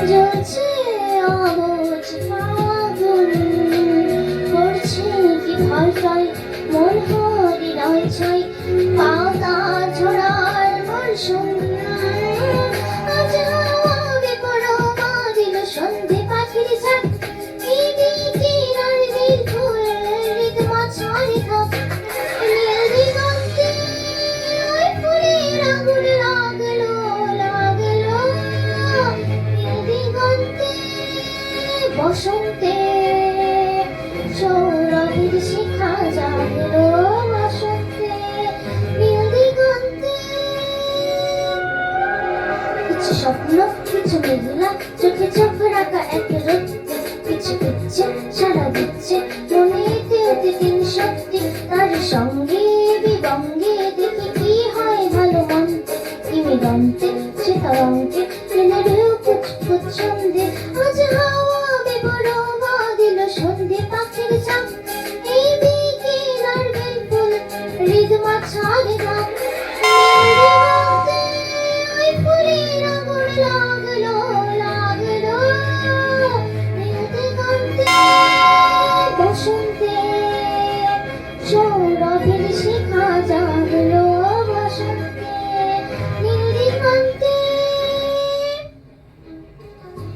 জ্বলছে অবুঝ ফাগুন, করছে কি ভয় টয় মন হৃদয় ছয়, পাতা ঝরার বর্ষণ। আজ হাওয়া বেপরোয়া দিল সন্ধে পাখির ঝাঁক, কিনার ফুল রিদম ছাড়ে থাক। নীল দিগন্তে ওই ফুলের আগুন লাগলো লাগলো, নীল দিগন্তে বসন্তে সৌরভের শিখা জাগলো বসন্তে, নীল দিগন্তে। কিছু স্বপ্ন কিছু মেঘলা, চোখে চোখ রাখা এক রক্তে, কিছু ইচ্ছে সারা দিচ্ছে মনেতে অতি দিন সত্যি। তার সঙ্গে বিবঙ্গে দেখি কি হয় ভালো মন্তে, কিমিদন্তে সে তরঙ্গে দিলের পুচপুচ ছন্দে। আজ হাওয়া বেপরোয়া দিল সন্ধে পাখির ঝাঁক, এই বিকেলার বেলফুল রিদম ছাড়ে থাক। ওই ফুলের আগুন লাগলো লাগলো, নীল দিগন্তে বসন্তে সৌরভ